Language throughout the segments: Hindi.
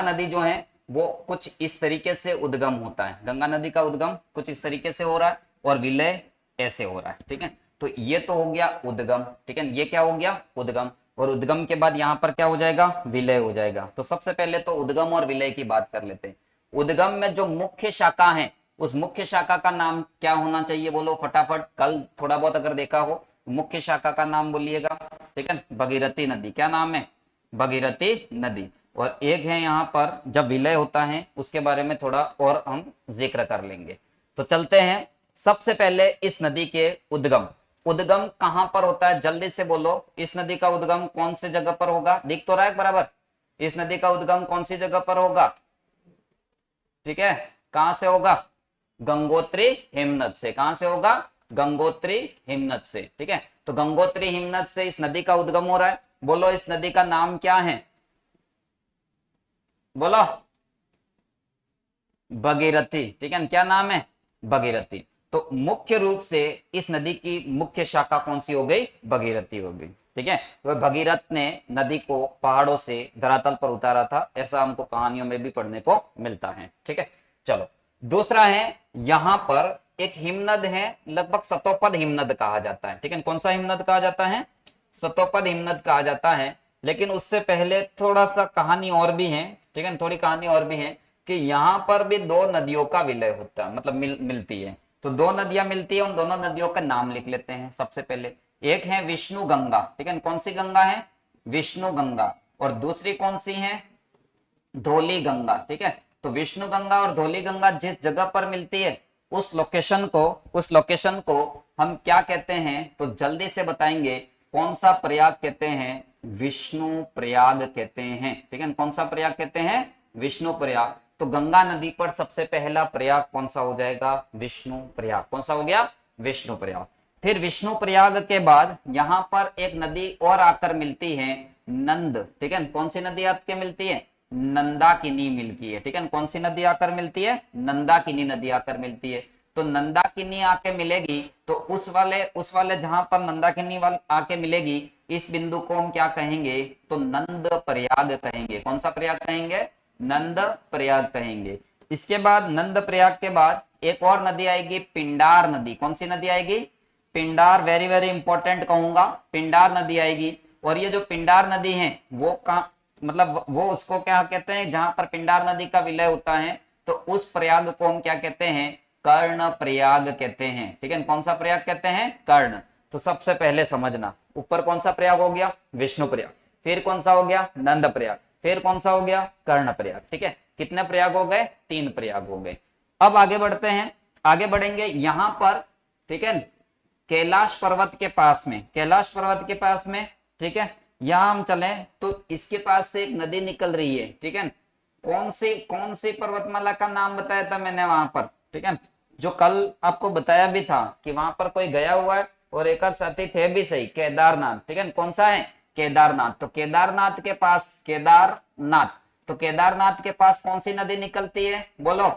नदी जो है वो कुछ इस तरीके से उद्गम होता है, गंगा नदी का उद्गम कुछ इस तरीके से हो रहा है और विलय ऐसे हो रहा है, ठीक है। तो ये तो हो गया उद्गम, ठीक है, ये क्या हो गया उद्गम, और उद्गम के बाद यहाँ पर क्या हो जाएगा विलय हो जाएगा। तो सबसे पहले तो उद्गम और विलय की बात कर लेते हैं। उद्गम में जो मुख्य शाखा है उस मुख्य शाखा का नाम क्या होना चाहिए, बोलो फटाफट, कल थोड़ा बहुत अगर देखा हो, मुख्य शाखा का नाम बोलिएगा, ठीक है, भगीरथी नदी। क्या नाम है, भगीरथी नदी। और एक है यहाँ पर जब विलय होता है उसके बारे में थोड़ा और हम जिक्र कर लेंगे। तो चलते हैं, सबसे पहले इस नदी के उद्गम, उद्गम कहां पर होता है, जल्दी से बोलो, इस नदी का उद्गम कौन से जगह पर होगा, दिख तो रहा है बराबर, इस नदी का उद्गम कौन सी जगह पर होगा, ठीक है, कहां से होगा, गंगोत्री हिमनद से। कहां से होगा, गंगोत्री हिमनद से, ठीक है। तो गंगोत्री हिमनद से इस नदी का उद्गम हो रहा है। बोलो इस नदी का नाम क्या है, बोलो भगीरथी, ठीक है, क्या नाम है भगीरथी। तो मुख्य रूप से इस नदी की मुख्य शाखा कौन सी हो गई, भगीरथी हो गई, ठीक है। तो भगीरथ ने नदी को पहाड़ों से धरातल पर उतारा था, ऐसा हमको कहानियों में भी पढ़ने को मिलता है, ठीक है। चलो दूसरा है, यहां पर एक हिमनद है, लगभग सतोपद हिमनद कहा जाता है, ठीक है। कौन सा हिमनद कहा जाता है, सतोपद हिमनद कहा जाता है। लेकिन उससे पहले थोड़ा सा कहानी और भी है, ठीक है, थोड़ी कहानी और भी है कि यहाँ पर भी दो नदियों का विलय होता है, मतलब मिलती है। तो दो नदियां मिलती है, उन दोनों नदियों का नाम लिख लेते हैं। सबसे पहले एक है विष्णु गंगा, ठीक है, कौन सी गंगा है, विष्णु गंगा। और दूसरी कौन सी है, धौली गंगा, ठीक है। तो विष्णु गंगा और धौली गंगा जिस जगह पर मिलती है उस लोकेशन को हम क्या कहते हैं, तो जल्दी से बताएंगे, कौन सा प्रयाग कहते हैं, विष्णु प्रयाग कहते हैं, ठीक है। कौन सा प्रयाग कहते हैं, विष्णु प्रयाग। तो गंगा नदी पर सबसे पहला प्रयाग कौन सा हो जाएगा, विष्णु प्रयाग। कौन सा हो गया, विष्णु प्रयाग। फिर विष्णु प्रयाग के बाद यहां पर एक नदी और आकर मिलती है, नंद, ठीक है। कौन सी नदी आकर मिलती है, नंदाकिनी मिलती है, ठीक है। कौन सी नदी आकर मिलती है, नंदाकिनी नदी आकर मिलती है। तो नंदाकिनी आके मिलेगी, तो उस वाले जहां पर नंदाकिनी वाले आके मिलेगी, इस बिंदु को हम क्या कहेंगे, तो नंद प्रयाग कहेंगे। कौन सा प्रयाग कहेंगे, नंद प्रयाग कहेंगे। इसके बाद नंद प्रयाग के बाद एक और नदी आएगी, पिंडार नदी। कौन सी नदी आएगी, पिंडार, वेरी वेरी इंपॉर्टेंट कहूंगा, पिंडार नदी आएगी। और ये जो पिंडार नदी है वो कहाँ, मतलब वो उसको क्या कहते हैं, जहां पर पिंडार नदी का विलय होता है, तो उस प्रयाग को हम क्या कहते हैं, कर्ण प्रयाग कहते हैं, ठीक है। कौन सा प्रयाग कहते हैं, कर्ण। तो सबसे पहले समझना, ऊपर कौन सा प्रयाग हो गया, विष्णु प्रयाग, फिर कौन सा हो गया, नंद प्रयाग, फिर कौन सा हो गया, कर्ण प्रयाग, ठीक है। कितने प्रयाग हो गए, 3 प्रयाग हो गए। अब आगे बढ़ते हैं, आगे बढ़ेंगे यहां पर, ठीक है, कैलाश पर्वत के पास में, कैलाश पर्वत के पास में, ठीक है, यहां हम चले तो इसके पास से एक नदी निकल रही है, ठीक है। कौन सी पर्वतमाला का नाम बताया था मैंने वहां पर, ठीक है, जो कल आपको बताया भी था कि वहां पर कोई गया हुआ है और एक आध साथी थे भी सही, केदारनाथ, ठीक है। कौन सा है, केदारनाथ। तो केदारनाथ के पास, केदारनाथ, तो केदारनाथ के पास कौन सी नदी निकलती है, बोलो,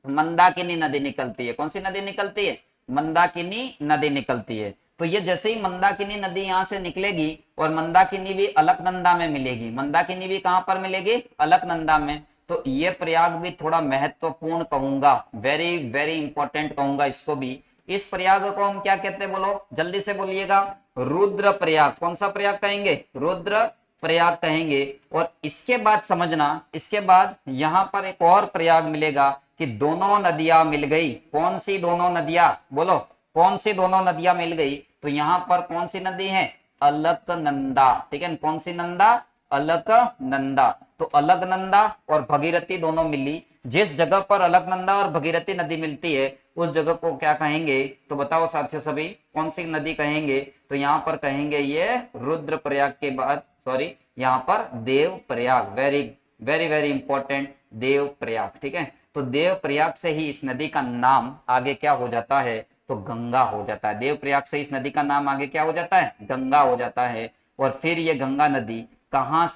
मंदाकिनी नदी निकलती है। कौन सी नदी निकलती है, मंदाकिनी नदी निकलती है। तो ये जैसे ही मंदाकिनी नदी यहाँ से निकलेगी और मंदाकिनी भी अलकनंदा में मिलेगी, मंदाकिनी भी कहां पर मिलेगी, अलकनंदा में। तो ये प्रयाग भी थोड़ा महत्वपूर्ण कहूंगा, वेरी वेरी इंपॉर्टेंट कहूंगा इसको भी। इस प्रयाग को हम क्या कहते हैं, बोलो जल्दी से बोलिएगा, रुद्र प्रयाग। कौन सा प्रयाग कहेंगे, रुद्र प्रयाग कहेंगे। और इसके बाद समझना, इसके बाद यहां पर एक और प्रयाग मिलेगा कि दोनों नदियां मिल गई। कौन सी दोनों नदियां, बोलो कौन सी दोनों नदियां मिल गई। तो यहां पर कौन सी नदी है, अलकनंदा, ठीक है। कौन सी नंदा, अलकनंदा। तो अलकनंदा और भगीरथी दोनों मिली। जिस जगह पर अलकनंदा और भगीरथी नदी मिलती है उस जगह को क्या कहेंगे, तो बताओ साथियों सभी, कौन सी नदी कहेंगे। तो यहाँ पर कहेंगे ये रुद्र प्रयाग के बाद, सॉरी, यहाँ पर Devprayag, very very very important, Devprayag, ठीक है। तो देव प्रयाग से ही इस नदी का नाम आगे क्या हो जाता है, तो गंगा हो जाता है। देव प्रयाग से इस नदी का नाम आगे क्या हो जाता है, गंगा हो जाता है। और फिर ये गंगा नदी कहां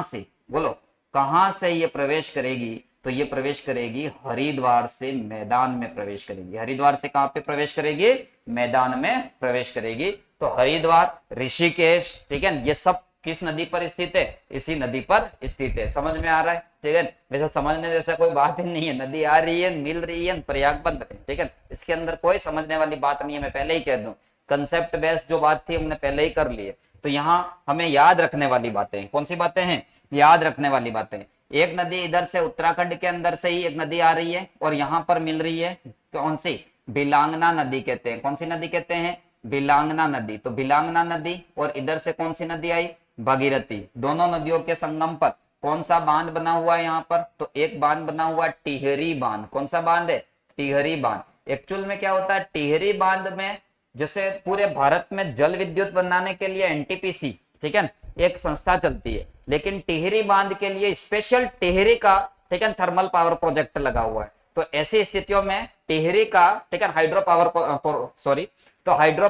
से बोलो, कहां से ये प्रवेश करेगी, तो ये प्रवेश करेगी हरिद्वार से, मैदान में प्रवेश करेगी। हरिद्वार से कहां पे प्रवेश करेगी, मैदान में प्रवेश करेगी। तो हरिद्वार, ऋषिकेश, ठीक है, ये सब किस नदी पर स्थित है, इसी नदी पर स्थित है। समझ में आ रहा है, ठीक है। वैसे समझने जैसा कोई बात ही नहीं है, नदी आ रही है, मिल रही है, प्रयाग बंद है, ठीक है। इसके अंदर कोई समझने वाली बात नहीं है, मैं पहले ही कह दूं। कंसेप्ट बेस्ड जो बात थी हमने पहले ही कर ली है। तो यहाँ हमें याद रखने वाली बातें, कौन सी बातें हैं, याद रखने वाली बातें। एक नदी इधर से उत्तराखंड के अंदर से ही एक नदी आ रही है और यहाँ पर मिल रही है, कौन सी, बिलांगना नदी कहते हैं। कौन सी नदी कहते हैं, बिलांगना नदी। तो बिलांगना नदी और इधर से कौन सी नदी आई, भागीरथी। दोनों नदियों के संगम पर कौन सा बांध बना हुआ है यहाँ पर, तो एक बांध बना हुआ टिहरी बांध। कौन सा बांध है, टिहरी बांध। एक्चुअल में क्या होता है, टिहरी बांध में जैसे पूरे भारत में जल विद्युत बनाने के लिए एनटीपीसी, ठीक है, एक संस्था चलती है, लेकिन टिहरी बांध के लिए स्पेशल टिहरी का, ठीक है, थर्मल पावर प्रोजेक्ट लगा हुआ है। तो ऐसी स्थितियों में टिहरी का, ठीक है, हाइड्रो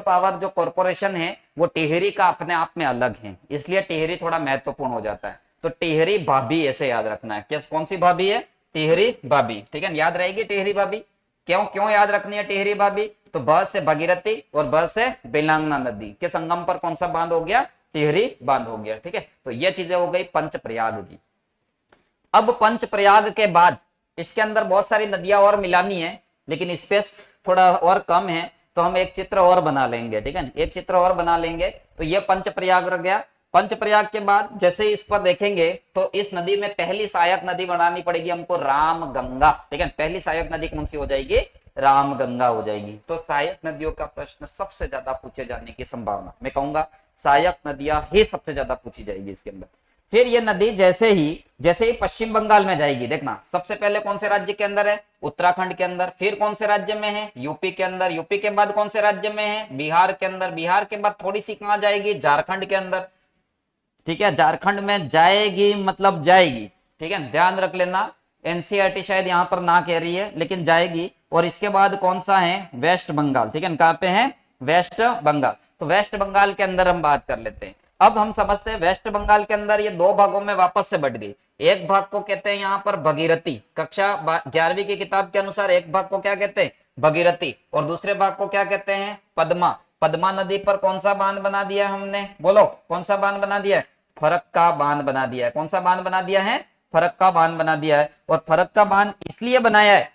पावर जो कॉर्पोरेशन है वो टिहरी का अपने आप में अलग है, इसलिए टिहरी थोड़ा महत्वपूर्ण हो जाता है। तो टिहरी भाभी ऐसे याद रखना है। क्या, कौन सी भाभी है, टिहरी भाभी, ठीक है, याद रहेगी टिहरी भाभी। क्यों क्यों याद रखनी है टिहरी भाभी, तो ब से भागीरथी और ब से बिलांगना नदी के संगम पर कौन सा बांध हो गया, टिहरी बांध हो गया, ठीक है। तो ये चीजें हो गई पंचप्रयाग की। अब पंचप्रयाग के बाद इसके अंदर बहुत सारी नदियां और मिलानी है, लेकिन स्पेस थोड़ा और कम है, तो हम एक चित्र और बना लेंगे, ठीक है, एक चित्र और बना लेंगे। तो ये पंचप्रयाग रह गया। पंचप्रयाग के बाद जैसे इस पर देखेंगे तो इस नदी में पहली सहायक नदी बनानी पड़ेगी हमको, रामगंगा, ठीक है। पहली सहायक नदी कौन सी हो जाएगी, रामगंगा हो जाएगी। तो सहायक नदियों का प्रश्न सबसे ज्यादा पूछे जाने की संभावना, मैं कहूंगा सहायक नदियां ही सबसे ज्यादा पूछी जाएगी इसके अंदर। फिर ये नदी जैसे ही पश्चिम बंगाल में जाएगी, देखना सबसे पहले कौन से राज्य के अंदर है, उत्तराखंड के अंदर। फिर कौन से राज्य में है, यूपी के अंदर। यूपी के बाद कौन से राज्य में है, बिहार के अंदर। बिहार के बाद थोड़ी सी कहां जाएगी, झारखंड के अंदर, ठीक है, झारखंड में जाएगी, मतलब जाएगी, ठीक है, ध्यान रख लेना। एनसीईआरटी शायद यहां पर ना कह रही है, लेकिन जाएगी। और इसके बाद कौन सा है, वेस्ट बंगाल, ठीक है, कहां पे है, वेस्ट बंगाल। तो वेस्ट बंगाल के अंदर हम बात कर लेते हैं। अब हम समझते हैं वेस्ट बंगाल के अंदर ये दो भागों में वापस से बट गई। एक भाग को कहते हैं यहाँ पर भगीरथी, कक्षा 11वीं की किताब के अनुसार एक भाग को क्या कहते हैं, भगीरथी, और दूसरे भाग को क्या कहते हैं, पद्मा। पद्मा नदी पर कौन सा बांध बना दिया है हमने, बोलो कौन सा बांध बना दिया है, फरक्का बांध बना दिया है। कौन सा बांध बना दिया है, फरक्का बांध बना दिया है। और फरक्का बांध इसलिए बनाया है,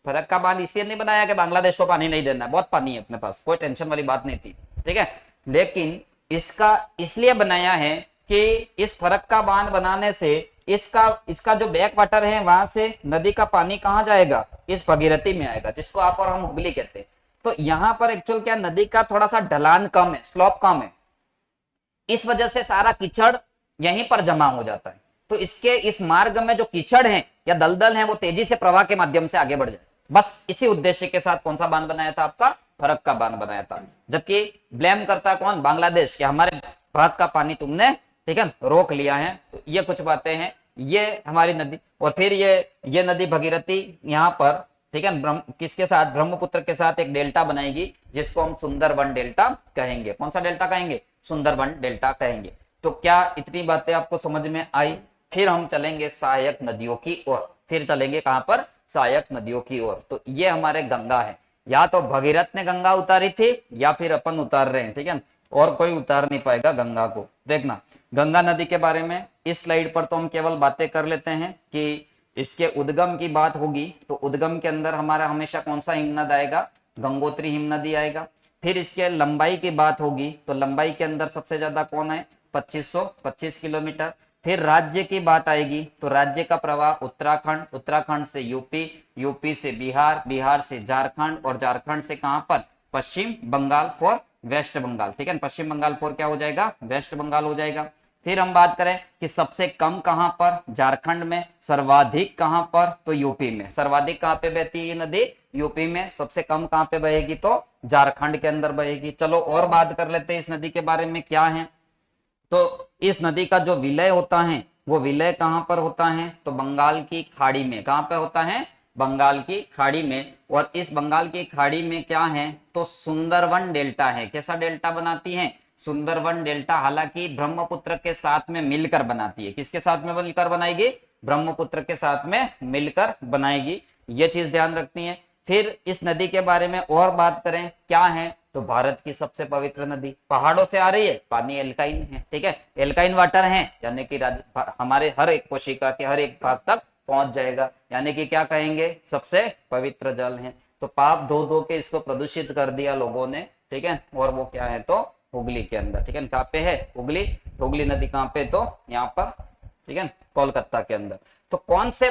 फरक्का बांध इसलिए नहीं बनाया कि बांग्लादेश को पानी नहीं देना है, बहुत पानी है अपने पास, कोई टेंशन वाली बात नहीं थी, ठीक है। लेकिन इसका इसलिए बनाया है कि इस फरक्का बांध बनाने से इसका जो बैक वाटर है वहां से नदी का पानी कहां जाएगा, इस भगीरथी में आएगा, जिसको आप और हम हुगली कहते हैं। तो यहां पर एक्चुअल क्या, नदी का थोड़ा सा ढलान कम है, स्लोप कम है, इस वजह से सारा कीचड़ यहीं पर जमा हो जाता है। तो इसके इस मार्ग में जो कीचड़ है या दलदल है वो तेजी से प्रवाह के माध्यम से आगे बढ़ जाए, बस इसी उद्देश्य के साथ कौन सा बांध बनाया था, आपका फरक्का बांध बनाया था। जबकि ब्लेम करता कौन, बांग्लादेश, कि हमारे भारत का पानी तुमने, ठीक है, रोक लिया है। तो ये कुछ बातें हैं, ये हमारी नदी। और फिर ये नदी भगीरथी यहाँ पर, ठीक है, किसके साथ, ब्रह्मपुत्र के साथ एक डेल्टा बनाएगी, जिसको हम सुंदरबन डेल्टा कहेंगे। कौन सा डेल्टा कहेंगे, सुंदरबन डेल्टा कहेंगे। तो क्या इतनी बातें आपको समझ में आई। फिर हम चलेंगे सहायक नदियों की ओर, फिर चलेंगे कहां पर, सहायक नदियों की ओर। तो ये हमारे गंगा है, या तो भगीरथ ने गंगा उतारी थी या फिर अपन उतार रहे हैं, ठीक है, और कोई उतार नहीं पाएगा गंगा को। देखना गंगा नदी के बारे में इस स्लाइड पर तो हम केवल बातें कर लेते हैं कि इसके उद्गम की बात होगी, तो उद्गम के अंदर हमारा हमेशा कौन सा हिमनद आएगा, गंगोत्री हिमनदी आएगा। फिर इसके लंबाई की बात होगी, तो लंबाई के अंदर सबसे ज्यादा कौन है, 2525 किलोमीटर। फिर राज्य की बात आएगी, तो राज्य का प्रवाह उत्तराखंड, उत्तराखंड से यूपी, यूपी से बिहार, बिहार से झारखंड, और झारखंड से कहां पर, पश्चिम बंगाल फॉर वेस्ट बंगाल, ठीक है, पश्चिम बंगाल फॉर क्या हो जाएगा, वेस्ट बंगाल हो जाएगा। फिर हम बात करें कि सबसे कम कहां पर, झारखंड में, सर्वाधिक कहां पर, तो यूपी में। सर्वाधिक कहां पे बहती है ये नदी, यूपी में। सबसे कम कहां पे बहेगी, तो झारखंड के अंदर बहेगी। चलो और बात कर लेते हैं इस नदी के बारे में क्या है। तो इस नदी का जो विलय होता है वो विलय कहां पर होता है, तो बंगाल की खाड़ी में। कहां पे होता है, बंगाल की खाड़ी में। और इस बंगाल की खाड़ी में क्या है, तो सुंदरवन डेल्टा है। कैसा डेल्टा बनाती है, सुंदरवन डेल्टा। हालांकि ब्रह्मपुत्र के साथ में मिलकर बनाती है, किसके साथ में मिलकर बनाएगी, ब्रह्मपुत्र के साथ में मिलकर बनाएगी, ये चीज ध्यान रखनी है। फिर इस नदी के बारे में और बात करें क्या है, तो भारत की सबसे पवित्र नदी पहाड़ों से आ रही है, पानी एल्काइन है, ठीक है, एल्काइन वाटर है, यानी कि हमारे हर एक कोशिका के हर एक भाग तक पहुंच जाएगा, यानी कि क्या कहेंगे, सबसे पवित्र जल है। तो पाप धो धो के इसको प्रदूषित कर दिया लोगों ने, ठीक है, और वो क्या है, तो हुगली के अंदर, ठीक है, कहाँ पे है, हुगली, हुगली नदी कहाँ पे, तो यहाँ पर, ठीक है, कोलकाता के अंदर। तो कौन से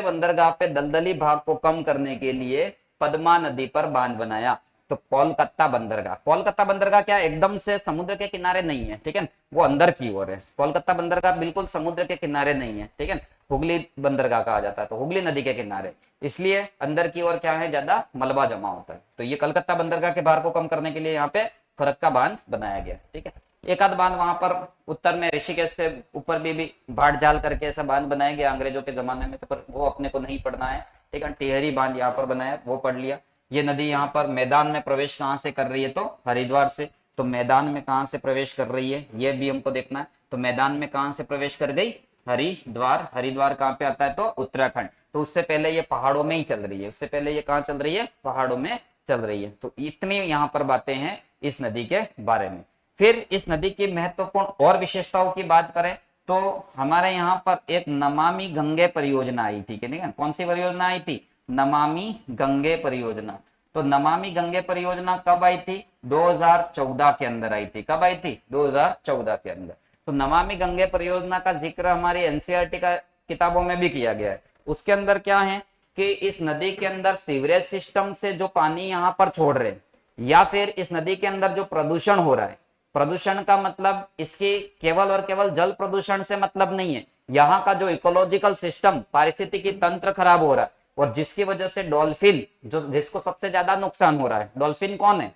बंदरगाह पे दलदली भाग को कम करने के लिए पद्मा नदी पर बांध बनाया, तो कोलकाता बंदरगाह क्या एकदम से समुद्र के किनारे नहीं है, ठीक है, वो अंदर की ओर है, कोलकाता बंदरगाह बिल्कुल समुद्र के किनारे नहीं है, ठीक है, हुगली बंदरगाह कहा जाता है, तो हुगली नदी के किनारे, इसलिए अंदर की ओर क्या है, ज्यादा मलबा जमा होता है। तो ये कलकत्ता बंदरगाह के भार को कम करने के लिए यहाँ पे फरक्का बांध बनाया गया, ठीक है। एक आध बांध वहां पर उत्तर में ऋषिकेश के ऊपर भी भाट जाल करके ऐसा बांध बनाया गया अंग्रेजों के जमाने में, तो पर वो अपने को नहीं पढ़ना है, ठीक है। टिहरी बांध यहाँ पर बनाया, वो पढ़ लिया। ये नदी यहाँ पर मैदान में प्रवेश कहाँ से कर रही है, तो हरिद्वार से। तो मैदान में कहाँ से प्रवेश कर रही है, ये भी हमको देखना है। तो मैदान में कहाँ से प्रवेश कर गई, हरिद्वार। हरिद्वार कहाँ पे आता है, तो उत्तराखंड। तो उससे पहले ये पहाड़ों में ही चल रही है, उससे पहले ये कहाँ चल रही है, पहाड़ों में चल रही है। तो इतनी यहाँ पर बातें हैं इस नदी के बारे में। फिर इस नदी की महत्वपूर्ण और विशेषताओं की बात करें तो हमारे यहाँ पर एक नमामि गंगे परियोजना आई थी, ठीक है। कौन सी परियोजना आई थी, नमामि गंगे परियोजना। तो नमामि गंगे परियोजना कब आई थी, 2014 के अंदर आई थी। कब आई थी, 2014 के अंदर। तो नमामि गंगे परियोजना का जिक्र हमारी एनसीईआरटी का किताबों में भी किया गया है। उसके अंदर क्या है कि इस नदी के अंदर सीवरेज सिस्टम से जो पानी यहाँ पर छोड़ रहे हैं या फिर इस नदी के अंदर जो प्रदूषण हो रहा है, प्रदूषण का मतलब इसके केवल और केवल जल प्रदूषण से मतलब नहीं है, यहाँ का जो इकोलॉजिकल सिस्टम, पारिस्थितिकी तंत्र खराब हो रहा है, और जिसकी वजह से डॉल्फिन, जो जिसको सबसे ज्यादा नुकसान हो रहा है। डॉल्फिन कौन है,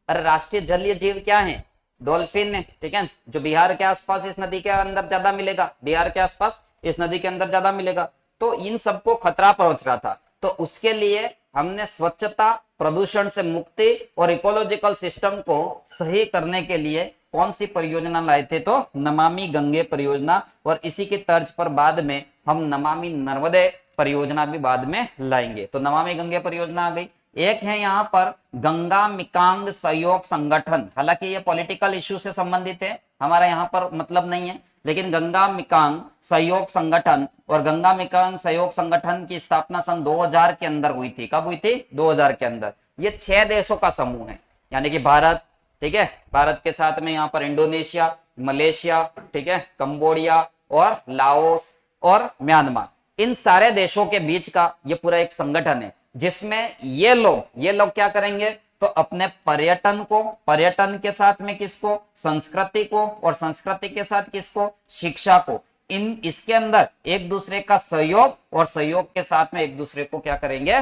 अरे राष्ट्रीय जलीय जीव क्या है, डॉल्फिन है, ठीक है। जो बिहार के आसपास इस नदी के अंदर ज्यादा मिलेगा, बिहार के आसपास इस नदी के अंदर ज्यादा मिलेगा। तो इन सबको खतरा पहुंच रहा था, तो उसके लिए हमने स्वच्छता, प्रदूषण से मुक्ति और इकोलॉजिकल सिस्टम को सही करने के लिए कौन सी परियोजना लाए थे, तो नमामि गंगे परियोजना। और इसी की तर्ज पर बाद में हम नमामि नर्मदे परियोजना भी बाद में लाएंगे। तो नमामि गंगे परियोजना आ गई। एक है यहाँ पर गंगा मिकांग सहयोग संगठन, हालांकि ये पॉलिटिकल इश्यू से संबंधित है, हमारा यहाँ पर मतलब नहीं है, लेकिन गंगा मिकांग सहयोग संगठन, और गंगा मिकांग सहयोग संगठन की स्थापना सन 2000 के अंदर हुई थी। कब हुई थी, 2000 के अंदर। ये 6 देशों का समूह है, यानी कि भारत, ठीक है, भारत के साथ में यहाँ पर इंडोनेशिया, मलेशिया, ठीक है, कंबोडिया और लाओस और म्यांमार, इन सारे देशों के बीच का ये पूरा एक संगठन है, जिसमें ये लोग क्या करेंगे, तो अपने पर्यटन के साथ में किसको, संस्कृति को, और संस्कृति के साथ किसको, शिक्षा को, इसके अंदर एक दूसरे का सहयोग, और सहयोग के साथ में एक दूसरे को क्या करेंगे,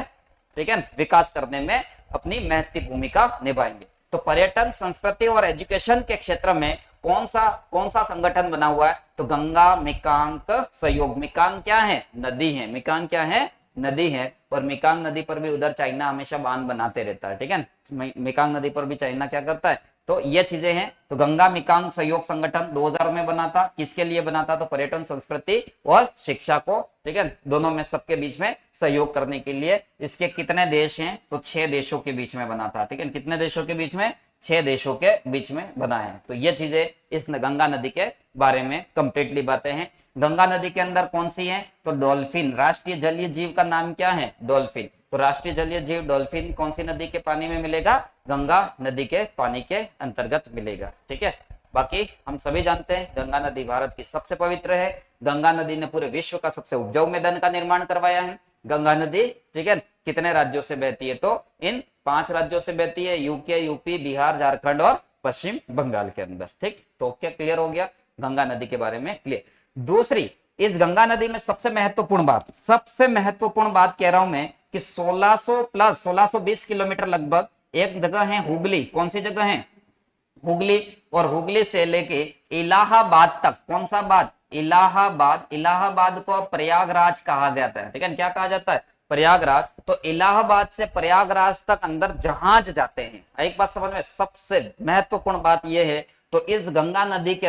ठीक है, विकास करने में अपनी महत्वपूर्ण भूमिका निभाएंगे। तो पर्यटन, संस्कृति और एजुकेशन के क्षेत्र में कौन सा संगठन बना हुआ है, तो गंगा मिकांग सहयोग। मिकांग क्या है, नदी है, मिकांग क्या है, नदी है। और मिकांग नदी पर भी उधर चाइना हमेशा बांध बनाते रहता है, ठीक है, मिकांग नदी पर भी चाइना क्या करता है, तो ये चीजें हैं। तो गंगा मिकांग सहयोग संगठन 2000 में बना था, किसके लिए बना था, तो पर्यटन, संस्कृति और शिक्षा को, ठीक है, दोनों में, सबके बीच में सहयोग करने के लिए। इसके कितने देश हैं, तो 6 देशों के बीच में बना था, ठीक है, कितने देशों के बीच में, 6 देशों के बीच में बना है। तो ये चीजें इस गंगा नदी के बारे में कंप्लीटली बातें हैं। गंगा नदी के अंदर कौन सी है, तो डॉल्फिन। राष्ट्रीय जलीय जीव का नाम क्या है, डॉल्फिन। तो राष्ट्रीय जलीय जीव डॉल्फिन कौन सी नदी के पानी में मिलेगा, गंगा नदी के पानी के अंतर्गत मिलेगा, ठीक है। बाकी हम सभी जानते हैं गंगा नदी भारत की सबसे पवित्र है। गंगा नदी ने पूरे विश्व का सबसे उपजाऊ मैदान का निर्माण करवाया है। गंगा नदी, ठीक है, कितने राज्यों से बहती है, तो इन 5 राज्यों से बहती है, यूपी, बिहार, झारखंड और पश्चिम बंगाल के अंदर, ठीक। तो क्या क्लियर हो गया गंगा नदी के बारे में, क्लियर। दूसरी, इस गंगा नदी में सबसे महत्वपूर्ण बात कह रहा हूं मैं कि 1620 किलोमीटर लगभग एक जगह है हुगली। कौन सी जगह है, हुगली। और हुगली से लेके इलाहाबाद तक, कौन सा बात, इलाहाबाद को प्रयागराज कहा जाता है, ठीक है, क्या कहा जाता है, प्रयागराज। तो इलाहाबाद से प्रयागराज तक अंदर जहाज जाते हैं। एक बात समझ में, सबसे महत्वपूर्ण बात यह है, तो इस गंगा नदी के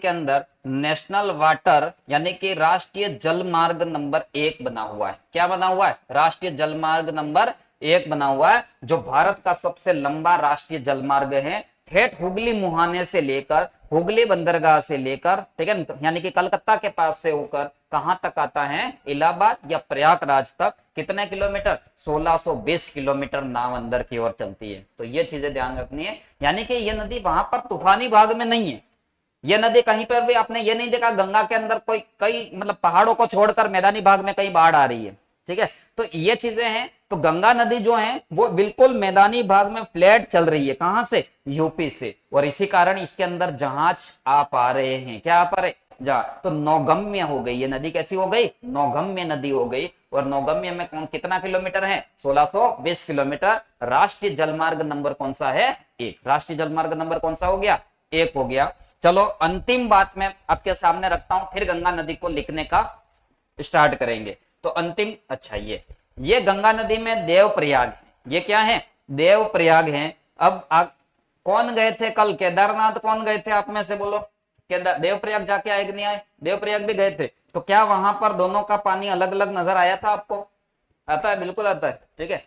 अंदर नेशनल वाटर यानी कि राष्ट्रीय जल मार्ग नंबर 1 बना हुआ है। क्या बना हुआ है, राष्ट्रीय जल मार्ग नंबर एक बना हुआ है जो भारत का सबसे लंबा राष्ट्रीय जलमार्ग है, ठेठ हुगली मुहाने से लेकर हुगली बंदरगाह से लेकर, ठीक है, यानी कि कलकत्ता के पास से होकर कहां तक आता है, इलाहाबाद या प्रयागराज तक। कितने किलोमीटर, 1620 किलोमीटर नाव अंदर की ओर चलती है। तो ये चीजें ध्यान रखनी है, यानी कि ये नदी वहां पर तूफानी भाग में नहीं है। ये नदी कहीं पर भी आपने ये नहीं देखा गंगा के अंदर कोई कई मतलब पहाड़ों को छोड़कर मैदानी भाग में कहीं बाढ़ आ रही है, ठीक है। तो ये चीजें हैं। तो गंगा नदी जो है वो बिल्कुल मैदानी भाग में फ्लैट चल रही है, कहां से, यूपी से, और इसी कारण इसके अंदर जहाज आ पा रहे हैं। क्या आ पा रहे, जा। तो नौगम्य हो गई ये नदी, कैसी हो गई, नौगम्य नदी हो गई। और नौगम्य में कौन कितना किलोमीटर है, 1620 किलोमीटर। राष्ट्रीय जलमार्ग नंबर कौन सा है, एक। राष्ट्रीय जलमार्ग नंबर कौन सा हो गया, एक हो गया। चलो अंतिम बात मैं आपके सामने रखता हूं, फिर गंगा नदी को लिखने का स्टार्ट करेंगे। तो अंतिम, अच्छा ये गंगा नदी में देवप्रयाग है। ये क्या है, देवप्रयाग है। अब आप कौन गए थे कल केदारनाथ, कौन गए थे आप में से बोलो, देवप्रयाग जाके आए कि नहीं आए, देवप्रयाग भी गए थे। तो क्या वहां पर दोनों का पानी अलग अलग नजर आया था आपको, आता है, बिल्कुल आता है, ठीक है।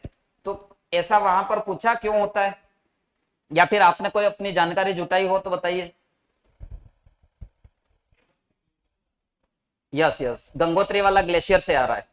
तो ऐसा वहां पर पूछा क्यों होता है, या फिर आपने कोई अपनी जानकारी जुटाई हो तो बताइए। यस यस, गंगोत्री वाला ग्लेशियर से आ रहा है,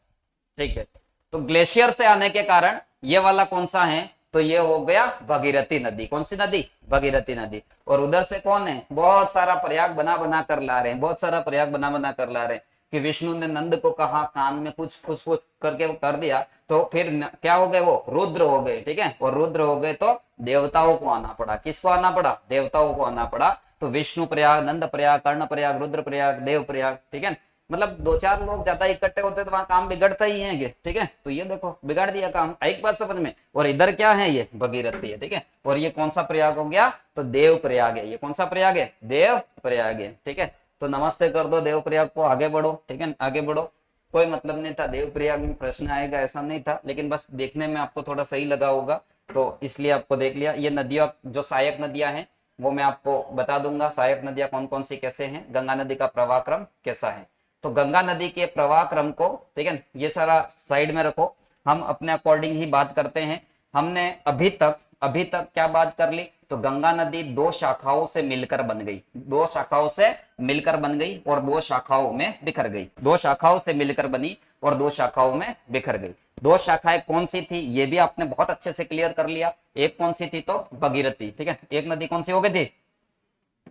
ठीक है। तो ग्लेशियर से आने के कारण ये वाला कौन सा है, तो ये हो गया भगीरथी नदी। कौन सी नदी, भगीरथी नदी। और उधर से कौन है, बहुत सारा प्रयाग बना बना कर ला रहे हैं, बहुत सारा प्रयाग बना बना कर ला रहे हैं कि विष्णु ने नंद को कहा, कान में कुछ फुसफुस करके कर दिया, तो फिर क्या हो गए, वो रुद्र हो गए, ठीक है। और रुद्र हो गए तो देवताओं को आना पड़ा। किसको आना पड़ा, देवताओं को आना पड़ा। तो विष्णु प्रयाग, नंद प्रयाग, कर्ण प्रयाग, रुद्र प्रयाग, देव प्रयाग, ठीक है। मतलब दो चार लोग ज्यादा इकट्ठे होते तो वहां काम बिगड़ता ही है, ठीक है। तो ये देखो बिगाड़ दिया काम, एक बात समझ में। और इधर क्या है, ये भगीरथी है, ठीक है। और ये कौन सा प्रयाग हो गया, तो देव प्रयाग है। ये कौन सा प्रयाग है, देव प्रयाग है, ठीक है। तो नमस्ते कर दो देव प्रयाग को, आगे बढ़ो, ठीक है, आगे बढ़ो। कोई मतलब नहीं था देव प्रयाग में प्रश्न आएगा ऐसा नहीं था, लेकिन बस देखने में आपको थोड़ा सही लगा होगा तो इसलिए आपको देख लिया। ये नदियां जो सहायक नदियां हैं वो मैं आपको बता दूंगा, सहायक नदियां कौन कौन सी कैसे हैं, गंगा नदी का प्रवाह क्रम कैसा है। तो गंगा नदी के प्रवाह क्रम को, ठीक है, ये सारा साइड में रखो, हम अपने अकॉर्डिंग ही बात करते हैं। हमने अभी तक क्या बात कर ली, तो गंगा नदी दो शाखाओं से मिलकर बन गई, दो शाखाओं से मिलकर बन गई और दो शाखाओं में बिखर गई। दो शाखाओं से मिलकर बनी और दो शाखाओं में बिखर गई। दो शाखाएं कौन सी थी, ये भी आपने बहुत अच्छे से क्लियर कर लिया। एक कौन सी थी, तो भगीरथी, ठीक है। एक नदी कौन सी हो गई थी,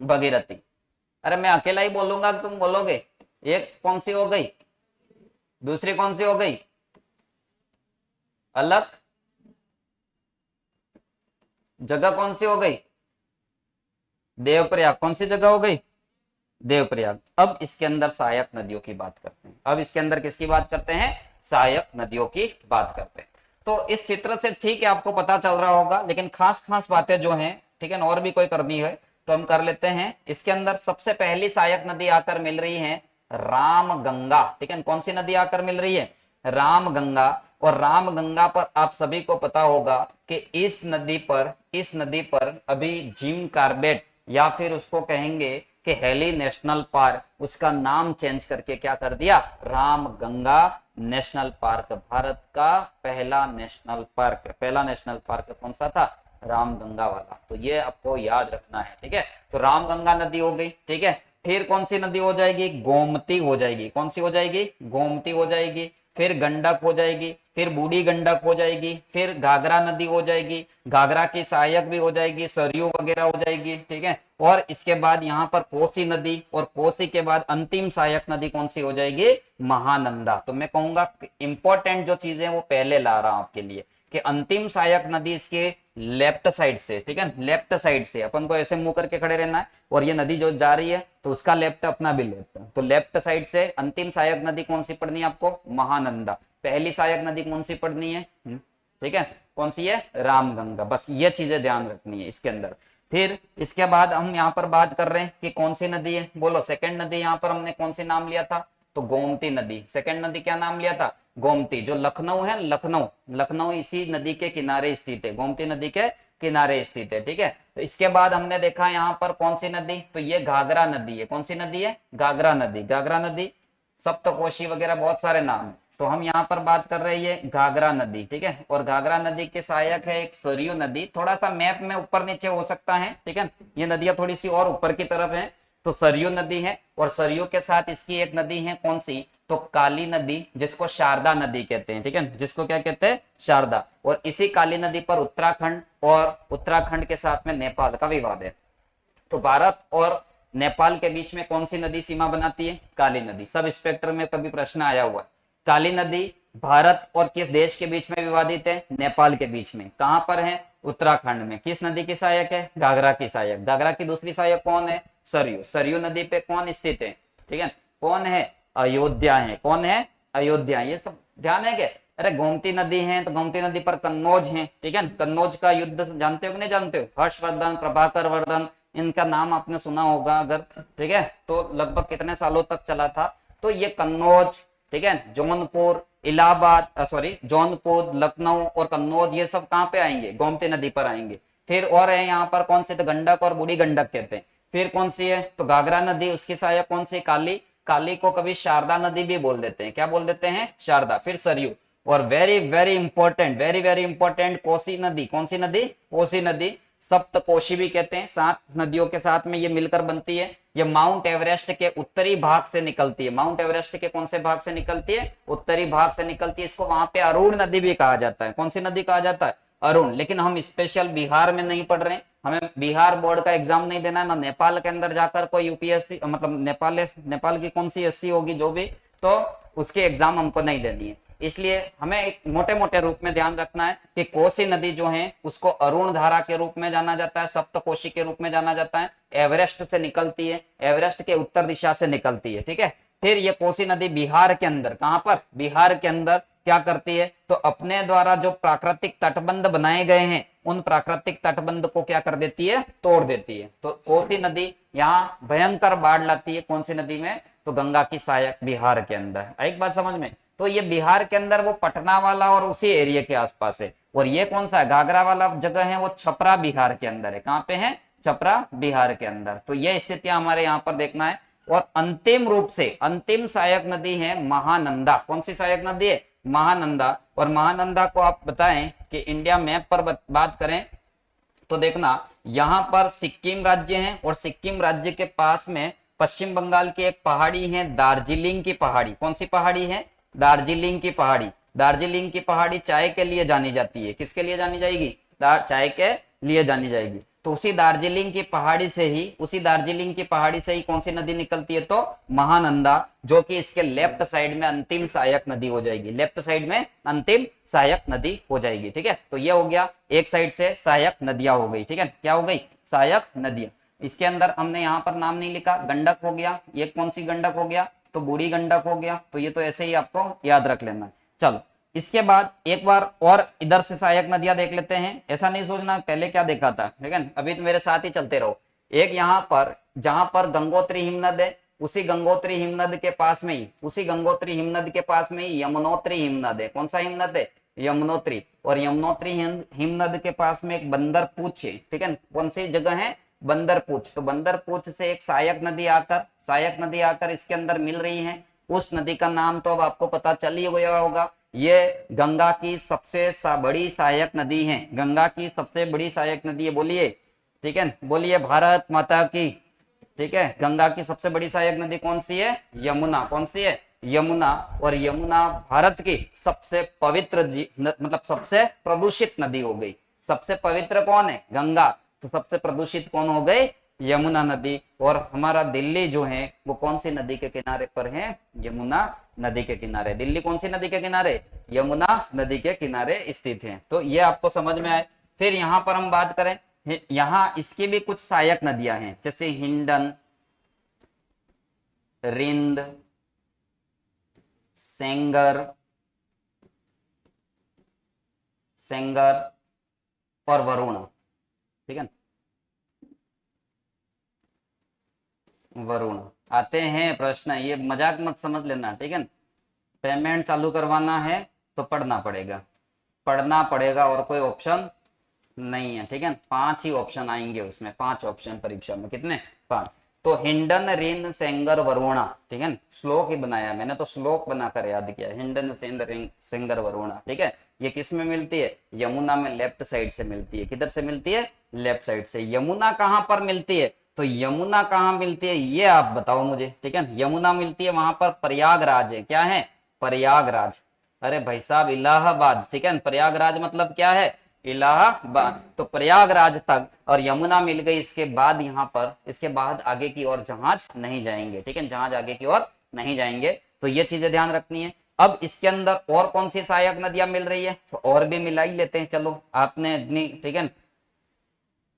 भगीरथी। अरे मैं अकेला ही बोलूंगा तुम बोलोगे। एक कौन सी हो गई, दूसरी कौन सी हो गई, अलग जगह कौन सी हो गई, देवप्रयाग। कौन सी जगह हो गई, देवप्रयाग। अब इसके अंदर सहायक नदियों की बात करते हैं। अब इसके अंदर किसकी बात करते हैं, सहायक नदियों की बात करते हैं। तो इस चित्र से ठीक है आपको पता चल रहा होगा, लेकिन खास खास बातें जो हैं, ठीक है, और भी कोई करनी है तो हम कर लेते हैं। इसके अंदर सबसे पहली सहायक नदी आकर मिल रही है राम गंगा, ठीक है। कौन सी नदी आकर मिल रही है, राम गंगा। और राम गंगा पर आप सभी को पता होगा कि इस नदी पर अभी जिम कार्बेट या फिर उसको कहेंगे कि हेली नेशनल पार्क, उसका नाम चेंज करके क्या कर दिया, राम गंगा नेशनल पार्क। भारत का पहला नेशनल पार्क, पहला नेशनल पार्क कौन सा था, राम गंगा वाला। तो ये आपको याद रखना है, ठीक है। तो राम गंगा नदी हो गई, ठीक है। फिर कौन सी नदी हो जाएगी, गोमती हो जाएगी। कौन सी हो जाएगी, गोमती हो जाएगी। फिर गंडक हो जाएगी, फिर बूढ़ी गंडक हो जाएगी, फिर घाघरा नदी हो जाएगी, घाघरा की सहायक भी हो जाएगी, सरयू वगैरह हो जाएगी, ठीक है। और इसके बाद यहाँ पर कोसी नदी, और कोसी के बाद अंतिम सहायक नदी कौन सी हो जाएगी, महानंदा। तो मैं कहूंगा इंपॉर्टेंट जो चीजें वो पहले ला रहा हूं आपके लिए, कि अंतिम सहायक नदी इसके लेफ्ट साइड से, ठीक है, लेफ्ट साइड से अपन को ऐसे मुंह करके खड़े रहना है, और ये नदी जो जा रही है तो उसका लेफ्ट अपना भी लेफ्ट। तो लेफ्ट साइड से अंतिम सहायक नदी कौन सी पढ़नी है आपको, महानंदा। पहली सहायक नदी कौन सी पढ़नी है, ठीक है, कौन सी है, रामगंगा। बस ये चीजें ध्यान रखनी है इसके अंदर। फिर इसके बाद हम यहाँ पर बात कर रहे हैं कि कौन सी नदी है, बोलो सेकंड नदी यहाँ पर हमने कौन सी नाम लिया था, तो गोमती नदी। सेकंड नदी क्या नाम लिया था, गोमती। जो लखनऊ है, लखनऊ इसी नदी के किनारे स्थित है, गोमती नदी के किनारे स्थित है, ठीक है। तो इसके बाद हमने देखा यहाँ पर कौन सी नदी, तो ये घाघरा नदी है। कौन सी नदी है, घाघरा नदी। घाघरा नदी, सप्तकोशी वगैरह बहुत सारे नाम है। तो हम यहाँ पर बात कर रहे हैं घाघरा नदी, ठीक है। और घाघरा नदी के सहायक है एक सरयू नदी, थोड़ा सा मैप में ऊपर नीचे हो सकता है, ठीक है। ये नदियां थोड़ी सी और ऊपर की तरफ है। तो सरयू नदी है, और सरयू के साथ इसकी एक नदी है कौन सी, तो काली नदी, जिसको शारदा नदी कहते हैं, ठीक है। जिसको क्या कहते हैं, शारदा। और इसी काली नदी पर उत्तराखंड और उत्तराखंड के साथ में नेपाल का विवाद है। तो भारत और नेपाल के बीच में कौन सी नदी सीमा बनाती है, काली नदी। सब स्पेक्ट्रम में कभी प्रश्न आया हुआ है। काली नदी भारत और किस देश के बीच में विवादित है, नेपाल के बीच में। कहां पर है, उत्तराखंड में। किस नदी की सहायक है, घाघरा की सहायक। घाघरा की दूसरी सहायक कौन है, सरयू। सरयू नदी पे कौन स्थित है, ठीक है, कौन है, अयोध्या है। कौन है, अयोध्या। ये सब ध्यान है क्या। अरे गोमती नदी है, तो गोमती नदी पर कन्नौज है, ठीक है। कन्नौज का युद्ध जानते हो कि नहीं जानते हो, हर्षवर्धन, प्रभाकर वर्धन, इनका नाम आपने सुना होगा अगर, ठीक है। तो लगभग कितने सालों तक चला था। तो ये कन्नौज, ठीक है, जौनपुर, इलाहाबाद, सॉरी जौनपुर, लखनऊ और कन्नौज, ये सब कहाँ पे आएंगे, गोमती नदी पर आएंगे। फिर और है यहाँ पर कौन से, तो गंडक और बूढ़ी गंडक कहते हैं। फिर कौन सी है, तो घाघरा नदी, उसकी सहायक कौन सी, काली। काली को कभी शारदा नदी भी बोल देते हैं, क्या बोल देते हैं, शारदा। फिर सरयू, और very very important, very very important, Kosi नदी। कौन सी नदी, कोसी नदी, सप्तकोशी भी कहते हैं। 7 नदियों के साथ में ये मिलकर बनती है। ये माउंट एवरेस्ट के उत्तरी भाग से निकलती है। माउंट एवरेस्ट के कौन से भाग से निकलती है, उत्तरी भाग से निकलती है। इसको वहां पे अरुण नदी भी कहा जाता है। कौन सी नदी कहा जाता है, अरुण। लेकिन हम स्पेशल बिहार में नहीं पढ़ रहे, हमें बिहार बोर्ड का एग्जाम नहीं देना, ना नेपाल के अंदर जाकर कोई यूपीएससी, मतलब नेपाल की कौन सी एससी होगी जो भी, तो उसके एग्जाम हमको नहीं देनी है। इसलिए हमें एक मोटे मोटे रूप में ध्यान रखना है कि कोसी नदी जो है उसको अरुण धारा के रूप में जाना जाता है, सप्तकोशी के रूप में जाना जाता है। एवरेस्ट से निकलती है, एवरेस्ट के उत्तर दिशा से निकलती है, ठीक है। फिर ये कोसी नदी बिहार के अंदर, कहां पर, बिहार के अंदर क्या करती है, तो अपने द्वारा जो प्राकृतिक तटबंध बनाए गए हैं उन प्राकृतिक तटबंध को क्या कर देती है, तोड़ देती है। तो कोसी नदी यहाँ भयंकर बाढ़ लाती है। कौन सी नदी में, तो गंगा की सहायक बिहार के अंदर। एक बात समझ में, तो ये बिहार के अंदर वो पटना वाला और उसी एरिया के आसपास है। और ये कौन सा है, घाघरा वाला जगह है, वो छपरा बिहार के अंदर है। कहाँ पे है, छपरा बिहार के अंदर। तो ये स्थितियां हमारे यहाँ पर देखना है। और अंतिम रूप से अंतिम सहायक नदी है महानंदा। कौन सी सहायक नदी है, महानंदा। और महानंदा को आप बताएं कि इंडिया मैप पर बात करें तो देखना, यहां पर सिक्किम राज्य है, और सिक्किम राज्य के पास में पश्चिम बंगाल की एक पहाड़ी है, दार्जिलिंग की पहाड़ी। कौन सी पहाड़ी है, दार्जिलिंग की पहाड़ी। दार्जिलिंग की पहाड़ी चाय के लिए जानी जाती है। किसके लिए जानी जाएगी, चाय के लिए जानी जाएगी। तो उसी दार्जिलिंग की पहाड़ी से ही, उसी दार्जिलिंग की पहाड़ी से ही कौन सी नदी निकलती है, तो महानंदा, जो कि इसके लेफ्ट साइड में अंतिम सहायक नदी हो जाएगी। लेफ्ट साइड में अंतिम सहायक नदी हो जाएगी, ठीक है। तो ये हो गया, एक साइड से सहायक नदियां हो गई, ठीक है। क्या हो गई, सहायक नदियां। इसके अंदर हमने यहाँ पर नाम नहीं लिखा, गंडक हो गया, ये कौन सी गंडक हो गया, तो बूढ़ी गंडक हो गया। तो ये तो ऐसे ही आपको याद रख लेना। चलो इसके बाद एक बार और इधर से सहायक नदियां देख लेते हैं। ऐसा नहीं सोचना पहले क्या देखा था, ठीक है। अभी तो मेरे साथ ही चलते रहो। एक यहाँ पर जहां पर गंगोत्री हिमनद है, उसी गंगोत्री हिमनद के पास में ही, उसी गंगोत्री हिमनद के पास में ही यमुनोत्री हिमनद है। कौन सा हिमनद है, यमुनोत्री। और यमुनोत्री हिमनद के पास में एक बंदरपूछ है, ठीक है। कौन सी जगह है, बंदरपूछ। तो बंदरपूछ से एक सहायक नदी आकर इसके अंदर मिल रही है। उस नदी का नाम तो अब आपको पता चल ही गया होगा, ये गंगा की सबसे बड़ी सहायक नदी है। गंगा की सबसे बड़ी सहायक नदी है, बोलिए, ठीक है, बोलिए भारत माता की, ठीक है। गंगा की सबसे बड़ी सहायक नदी कौन सी है, यमुना। कौन सी है, यमुना। और यमुना भारत की सबसे पवित्र मतलब सबसे प्रदूषित नदी हो गई। सबसे पवित्र कौन है, गंगा। तो सबसे प्रदूषित कौन हो गई, यमुना नदी। और हमारा दिल्ली जो है वो कौन सी नदी के किनारे पर है, यमुना नदी के किनारे। दिल्ली कौन सी नदी के किनारे, यमुना नदी के किनारे स्थित है। तो ये आपको समझ में आए। फिर यहाँ पर हम बात करें, यहाँ इसकी भी कुछ सहायक नदियां हैं, जैसे हिंडन, रिंद, सेंगर और वरुणा, ठीक है। वरुणा आते हैं प्रश्न, ये मजाक मत समझ लेना, ठीक है। पेमेंट चालू करवाना है तो पढ़ना पड़ेगा और कोई ऑप्शन नहीं है, ठीक है। 5 ही ऑप्शन आएंगे उसमें, 5 ऑप्शन परीक्षा में, कितने, 5। तो हिंडन रेन सेंगर वरुणा, ठीक है, श्लोक ही बनाया मैंने, तो श्लोक बनाकर याद किया, हिंडन सेंगर वरुणा, ठीक है। ये किस में मिलती है? यमुना में लेफ्ट साइड से मिलती है। किधर से मिलती है? लेफ्ट साइड से। यमुना कहां पर मिलती है? तो यमुना कहां मिलती है ये आप बताओ मुझे, ठीक है। यमुना मिलती है वहां पर प्रयागराज है। क्या है? प्रयागराज। अरे भाई साहब इलाहाबाद, ठीक है। प्रयागराज मतलब क्या है? इलाहाबाद। तो प्रयागराज तक और यमुना मिल गई, इसके बाद यहाँ पर, इसके बाद आगे की ओर जहाज नहीं जाएंगे, ठीक है, जहाज आगे की ओर नहीं जाएंगे। तो ये चीजें ध्यान रखनी है। अब इसके अंदर और कौन सी सहायक नदियां मिल रही है? तो और भी मिला ही लेते हैं, चलो आपने इतनी, ठीक है,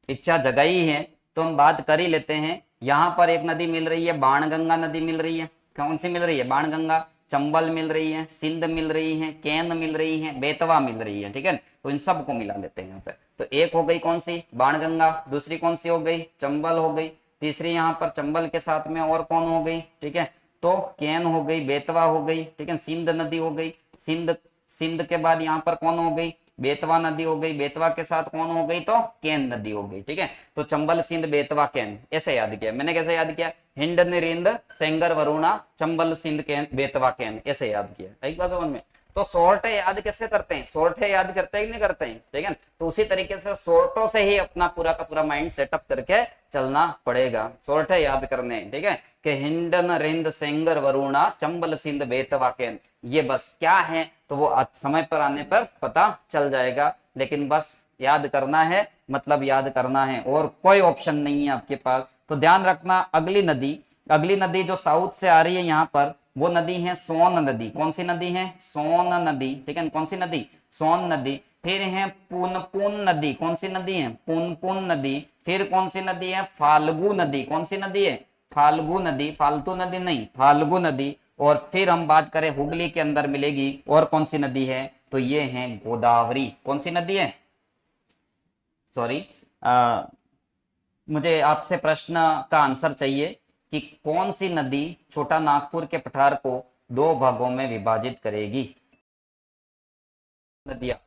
इच्छा जगाई है तो हम बात कर ही लेते हैं। यहाँ पर एक नदी मिल रही है, बाणगंगा नदी मिल रही है। कौन सी मिल रही है? बाणगंगा। चंबल मिल रही है, सिंध मिल रही है, केन मिल रही है, बेतवा मिल रही है, ठीक है। तो इन सबको मिला लेते हैं यहाँ पे। तो एक हो गई कौन सी? बाणगंगा। दूसरी कौन सी हो गई? चंबल हो गई। तीसरी यहाँ पर चंबल के साथ में और कौन हो गई? ठीक है, तो केन हो गई, बेतवा हो गई, ठीक है, सिंध नदी हो गई। सिंध सिंध के बाद यहाँ पर कौन हो गई? बेतवा नदी हो गई। बेतवा के साथ कौन हो गई? तो केन नदी हो गई, ठीक है। तो चंबल, सिंध, बेतवा, केन, ऐसे याद किया मैंने। कैसे याद किया? हिंड, निरिंद, सेंगर, वरुणा, चंबल, सिंध, केन, बेतवा, केन, ऐसे याद किया। एक बात समझ में। तो शॉर्ट याद कैसे करते हैं? शॉर्ट याद करते हैं कि नहीं करते हैं, ठीक है। तो उसी तरीके से शॉर्टों से ही अपना पूरा का पूरा माइंड सेटअप करके चलना पड़ेगा। शॉर्ट याद करने, ठीक है, कि हिंडन, रिंद, सेंगर, वरुणा, चंबल, सिंध, बेतवा, केन, ये बस क्या है तो वो समय पर आने पर पता चल जाएगा। लेकिन बस याद करना है, मतलब याद करना है, और कोई ऑप्शन नहीं है आपके पास। तो ध्यान रखना, अगली नदी जो साउथ से आ रही है यहाँ पर, वो नदी है सोन नदी। कौन सी नदी है? सोन नदी, ठीक है। कौन सी नदी? सोन नदी। फिर है पुनपुन नदी। कौन सी नदी है? पुनपुन नदी। फिर कौन सी नदी है? फाल्गु नदी। कौन सी नदी है? फाल्गु नदी। फालतू नदी नहीं, फाल्गु नदी। और फिर हम बात करें हुगली के अंदर मिलेगी और कौन सी नदी है? तो ये है गोदावरी। कौन सी नदी है? सॉरी, मुझे आपसे प्रश्न का आंसर चाहिए कि कौन सी नदी छोटा नागपुर के पठार को दो भागों में विभाजित करेगी? नदियां